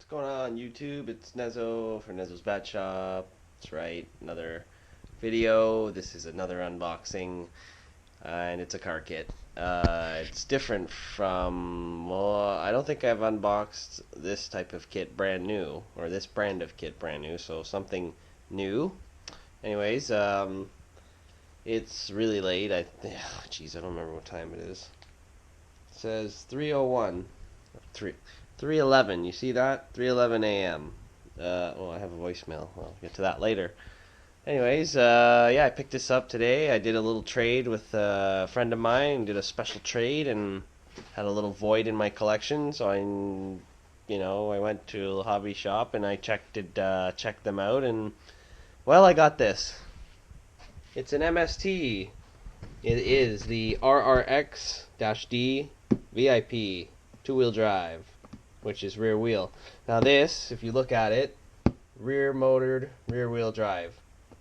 What's going on YouTube? It's Nezo for Nezo's Bat Shop. That's right, another video. This is another unboxing, and it's a car kit. It's different from, well, I don't think I've unboxed this type of kit brand new, or this brand of kit brand new, so something new. Anyways, it's really late. Jeez, I don't remember what time it is. It says 3:01. 3:11. You see that? 3:11 a.m. Well, I have a voicemail. I'll get to that later. Anyways, yeah, I picked this up today. I did a little trade with a friend of mine. Did a special trade and had a little void in my collection. So I went to a hobby shop and I checked them out, and well, I got this. It's an MST. It is the RRX-D VIP two-wheel drive, which is rear wheel. Now this, if you look at it, rear motored, rear wheel drive.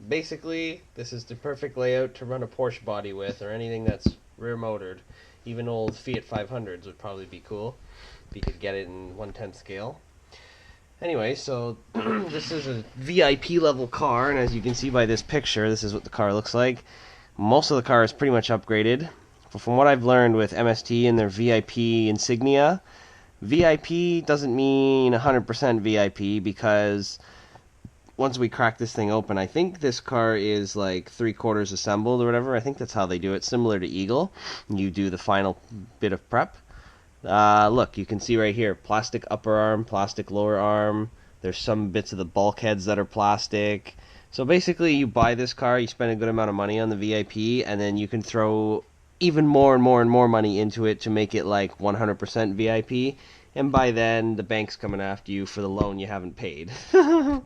Basically, this is the perfect layout to run a Porsche body with, or anything that's rear motored. Even old Fiat 500s would probably be cool if you could get it in 1/10 scale. Anyway, so this is a VIP level car, and as you can see by this picture, this is what the car looks like. Most of the car is pretty much upgraded. But from what I've learned with MST and their VIP insignia, VIP doesn't mean 100% VIP, because once we crack this thing open, I think this car is like 3/4 assembled or whatever. I think that's how they do it, similar to Eagle. You do the final bit of prep. Look, you can see right here, plastic upper arm, plastic lower arm. There's some bits of the bulkheads that are plastic. So basically, you buy this car, you spend a good amount of money on the VIP, and then you can throw even more and more and more money into it to make it like 100% VIP. And by then, the bank's coming after you for the loan you haven't paid. But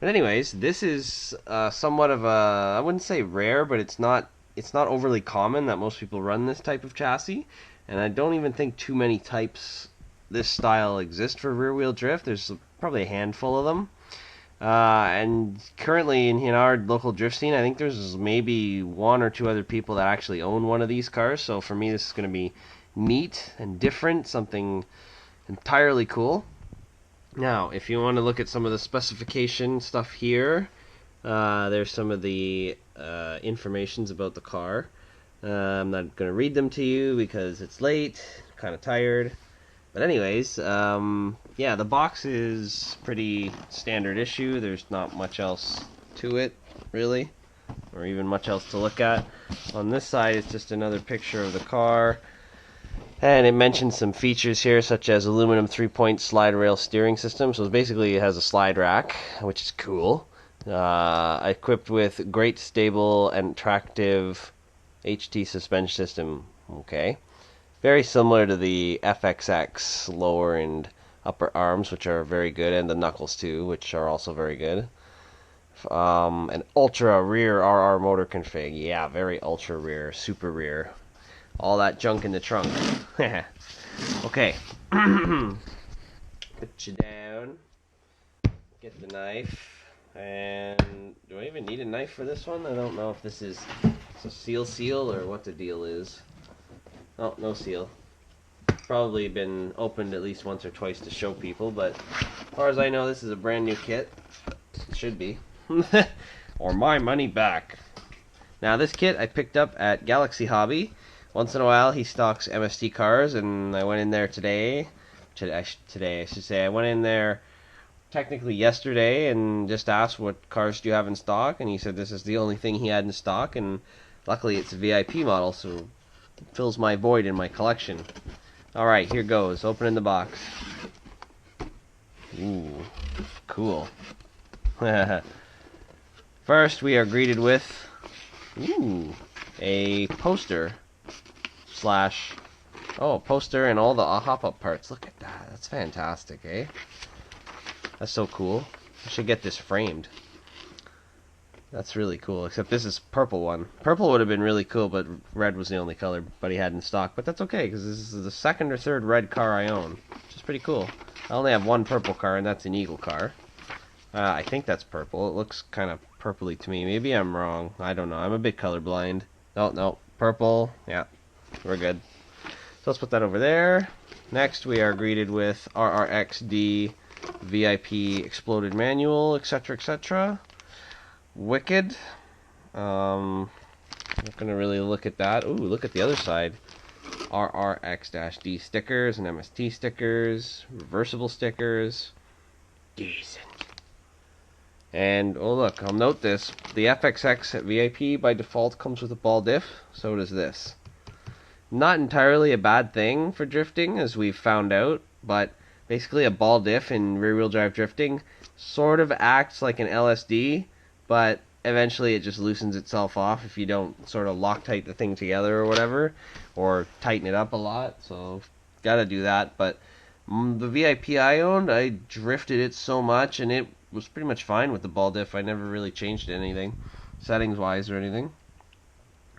anyways, this is somewhat of a, I wouldn't say rare, but it's not overly common that most people run this type of chassis. And I don't even think too many types this style exist for rear wheel drift. There's probably a handful of them. And currently in our local drift scene, I think there's maybe one or two other people that actually own one of these cars. So for me, this is going to be neat and different, something entirely cool. Now, if you want to look at some of the specification stuff here, there's some of the informations about the car. I'm not going to read them to you because it's late, kind of tired. But anyways, yeah, the box is pretty standard issue. There's not much else to it, really, or even much else to look at. On this side, it's just another picture of the car. And it mentions some features here, such as aluminum 3-point slide rail steering system. So basically, it has a slide rack, which is cool. Equipped with great stable and attractive HT suspension system. Okay. Very similar to the FXX lower and upper arms, which are very good, and the knuckles too, which are also very good. An ultra rear RR motor config. Yeah, very ultra rear, super rear. All that junk in the trunk. Okay. Put you down. Get the knife. And do I even need a knife for this one? I don't know if this is a seal or what the deal is. Oh, no seal. Probably been opened at least once or twice to show people, but as far as I know, this is a brand new kit. It should be. Or my money back. Now, this kit I picked up at Galaxy Hobby. Once in a while, he stocks MST cars, and I went in there today. I should say. I went in there technically yesterday and just asked, what cars do you have in stock? And he said this is the only thing he had in stock, and luckily it's a VIP model, so it fills my void in my collection. Alright, here goes. Opening the box. Ooh, cool. First, we are greeted with a poster poster and all the hop-up parts. Look at that. That's fantastic, eh? That's so cool. I should get this framed. That's really cool, except this is purple one. Purple would have been really cool, but red was the only color but he had in stock. But that's okay, because this is the second or third red car I own, which is pretty cool. I only have one purple car, and that's an Eagle car. I think that's purple. It looks kind of purpley to me. Maybe I'm wrong. I don't know. I'm a bit colorblind. No. Purple. Yeah. We're good. So let's put that over there. Next, we are greeted with RRX-D VIP exploded manual, etc., etc. Wicked. Not gonna really look at that. Ooh, look at the other side. RRX-D stickers and MST stickers, reversible stickers. Decent. And oh look, I'll note this. The FXX at VIP by default comes with a ball diff. So does this. Not entirely a bad thing for drifting, as we've found out, but basically a ball diff in rear-wheel drive drifting sort of acts like an LSD, but eventually it just loosens itself off if you don't sort of Loctite the thing together or whatever, or tighten it up a lot, so gotta do that. But the VIP I owned, I drifted it so much, and it was pretty much fine with the ball diff. I never really changed anything, settings-wise or anything.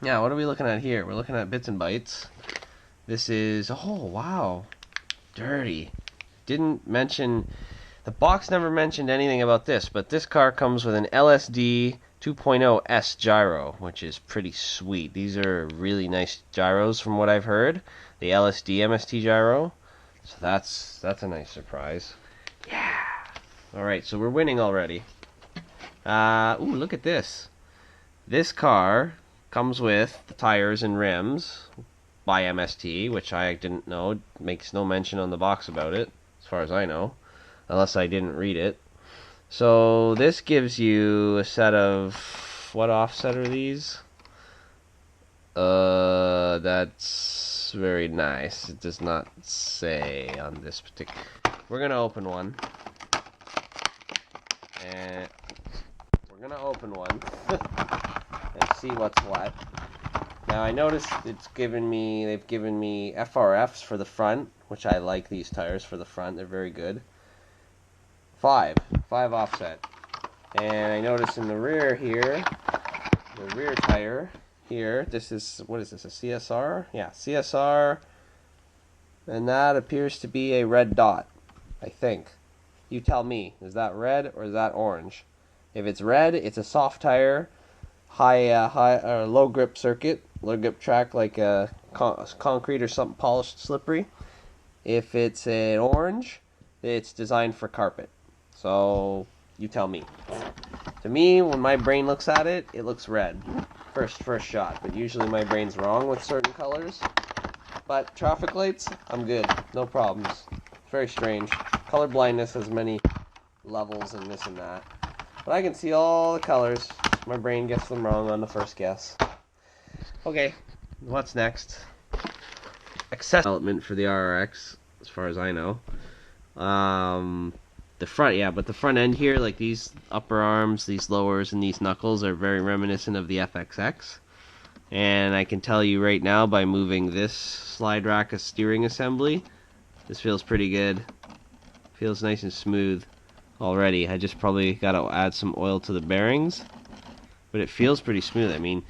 Yeah, what are we looking at here? We're looking at Bits and Bytes. This is, oh wow, dirty. Didn't mention, the box never mentioned anything about this, but this car comes with an LSD 2.0 S gyro, which is pretty sweet. These are really nice gyros from what I've heard. The LSD MST gyro. So that's a nice surprise. Yeah. Alright, so we're winning already. Ooh, look at this. This car comes with the tires and rims by MST, which I didn't know. It makes no mention on the box about it, as far as I know, unless I didn't read it. So this gives you a set of, what offset are these? That's very nice. It does not say on this particular. We're gonna open one, and and see what's what. Now I noticed they've given me FRFs for the front, which I like these tires for the front. They're very good. 5 offset. And I noticed in the rear here, the rear tire here, this is, what is this, a CSR? Yeah, CSR. And that appears to be a red dot, I think. You tell me, is that red or is that orange? If it's red, it's a soft tire, low grip circuit, low grip track like concrete or something polished, slippery. If it's an orange, it's designed for carpet. So you tell me. To me, when my brain looks at it, it looks red. First shot, but usually my brain's wrong with certain colors. But traffic lights, I'm good, no problems. It's very strange. Color blindness has many levels and this and that. But I can see all the colors. My brain gets them wrong on the first guess. Okay, what's next? Accessory development for the RRX, as far as I know. The front, yeah, but the front end here, like these upper arms, these lowers, and these knuckles are very reminiscent of the FXX. And I can tell you right now by moving this slide rack as steering assembly, this feels pretty good. Feels nice and smooth already. I just probably got to add some oil to the bearings, but it feels pretty smooth. I mean,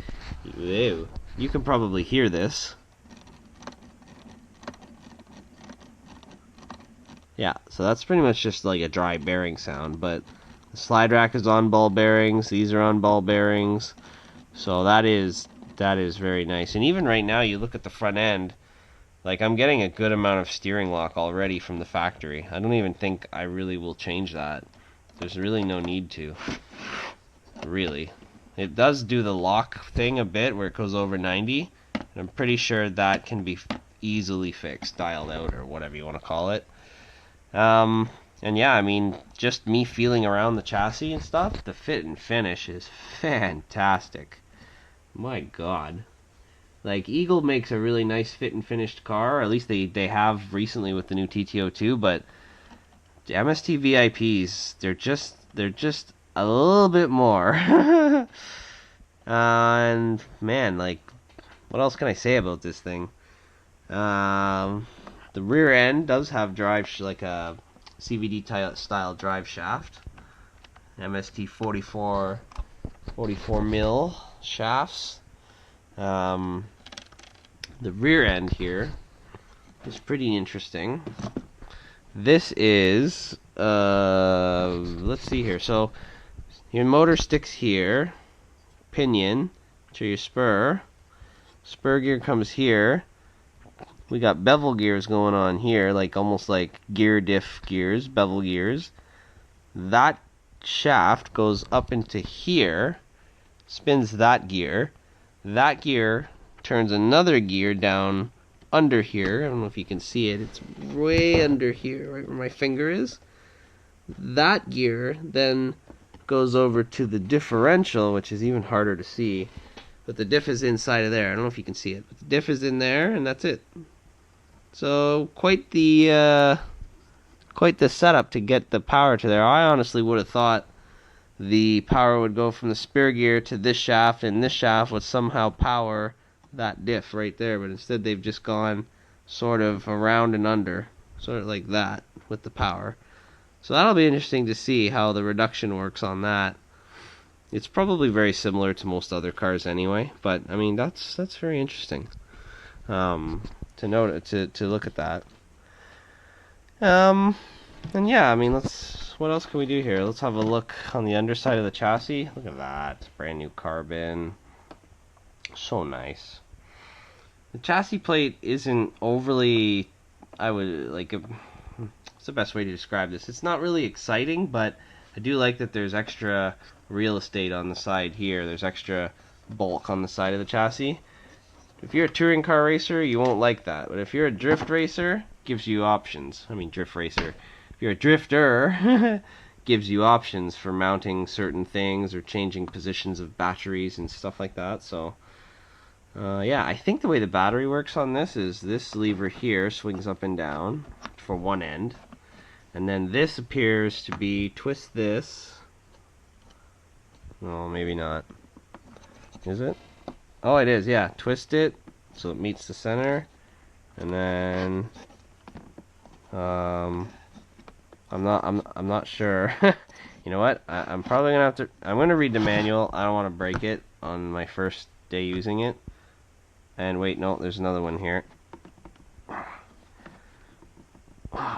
ew, you can probably hear this. Yeah, so that's pretty much just like a dry bearing sound, but the slide rack is on ball bearings, these are on ball bearings, so that is very nice. And even right now, you look at the front end, like I'm getting a good amount of steering lock already from the factory. I don't even think I really will change that. There's really no need to. Really. It does do the lock thing a bit where it goes over 90, and I'm pretty sure that can be easily fixed, dialed out, or whatever you want to call it. And yeah, I mean, just me feeling around the chassis and stuff, the fit and finish is fantastic. My God. Like, Eagle makes a really nice fit and finished car, or at least they have recently with the new TT02, but the MST VIPs, they're just a little bit more. And man, like, what else can I say about this thing? The rear end does have like a CVD style drive shaft. MST 44 mil shafts. The rear end here is pretty interesting. This is let's see here. So your motor sticks here, pinion to your spur. Spur gear comes here. We got bevel gears going on here, like almost like gear diff gears, bevel gears. that shaft goes up into here, spins that gear turns another gear down under here. I don't know if you can see it. It's way under here, right where my finger is. That gear then goes over to the differential, which is even harder to see. But the diff is inside of there. I don't know if you can see it, but the diff is in there, and that's it. So quite the setup to get the power to there. I honestly would have thought the power would go from the spur gear to this shaft, and this shaft would somehow power that diff right there. But instead, they've just gone sort of around and under, sort of like that with the power. So that'll be interesting to see how the reduction works on that. It's probably very similar to most other cars anyway, but I mean that's very interesting to note, to look at that. And yeah, I mean what else can we do here? Let's have a look on the underside of the chassis. Look at that, brand new carbon, so nice. The chassis plate isn't overly, what's the best way to describe this? It's not really exciting, but I do like that there's extra real estate on the side here. There's extra bulk on the side of the chassis. If you're a touring car racer, you won't like that. But if you're a drift racer, gives you options. I mean, drift racer. If you're a drifter, gives you options for mounting certain things or changing positions of batteries and stuff like that. So, yeah, I think the way the battery works on this is this lever here swings up and down for one end. And then this appears to be twist this. No, maybe not. Is it? Oh, it is. Yeah, twist it so it meets the center, and then I'm not sure. You know what? I'm probably gonna have to. I'm gonna read the manual. I don't want to break it on my first day using it. And wait, no, there's another one here.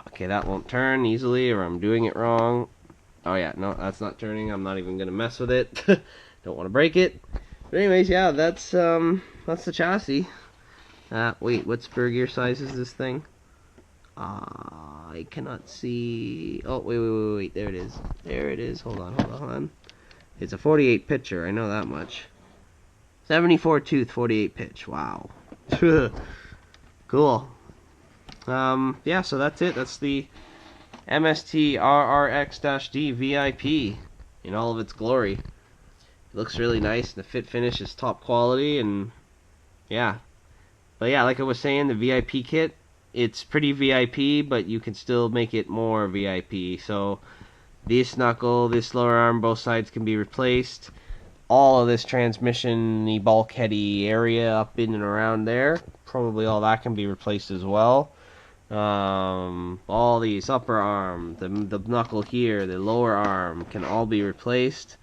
Okay, that won't turn easily, or I'm doing it wrong. Oh yeah, no, that's not turning. I'm not even gonna mess with it. Don't want to break it. But anyways, yeah, that's the chassis. Wait, what spur gear size is this thing? I cannot see. Oh, wait. There it is. There it is. Hold on. It's a 48 pitcher. I know that much. 74 tooth, 48 pitch. Wow. Cool. Yeah, so that's it. That's the MST RRX-D VIP in all of its glory. It looks really nice, and the fit finish is top quality, and yeah. But yeah, like I was saying, the VIP kit, it's pretty VIP, but you can still make it more VIP. So this knuckle, this lower arm, both sides can be replaced. All of this transmission-y, bulkheady area up in and around there, probably all that can be replaced as well. All these upper arm, the knuckle here, the lower arm can all be replaced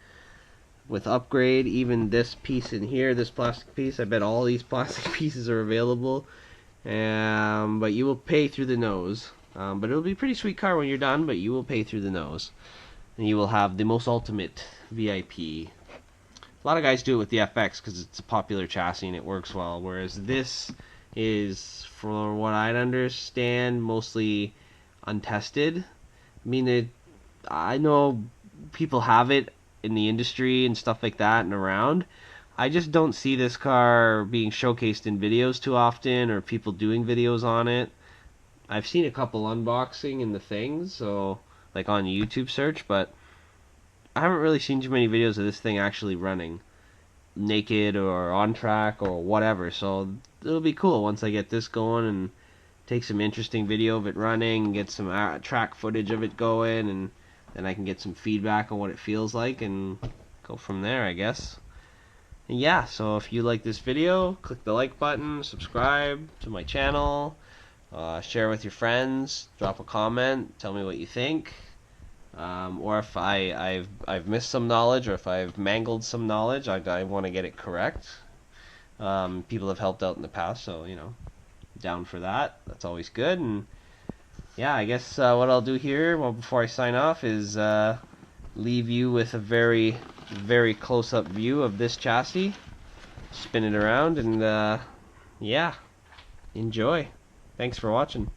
with upgrade. Even this piece in here, this plastic piece, I bet all these plastic pieces are available. But you will pay through the nose. But it'll be a pretty sweet car when you're done, but you will pay through the nose. And you will have the most ultimate VIP. A lot of guys do it with the FX because it's a popular chassis and it works well, whereas this is, for what I'd understand, mostly untested. I mean, I know people have it in the industry and stuff like that and around. I just don't see this car being showcased in videos too often, or people doing videos on it. I've seen a couple unboxing and the things, so like on YouTube search, but I haven't really seen too many videos of this thing actually running naked or on track or whatever. So it'll be cool once I get this going and take some interesting video of it running, get some track footage of it going, and then I can get some feedback on what it feels like and go from there, I guess. And yeah, so if you like this video, click the like button, subscribe to my channel, share with your friends, drop a comment, tell me what you think. Or if I've missed some knowledge, or if I've mangled some knowledge, I want to get it correct. People have helped out in the past, so down for that. That's always good. And yeah, I guess what I'll do here, before I sign off, is leave you with a very, very close-up view of this chassis. Spin it around, and yeah, enjoy. Thanks for watching.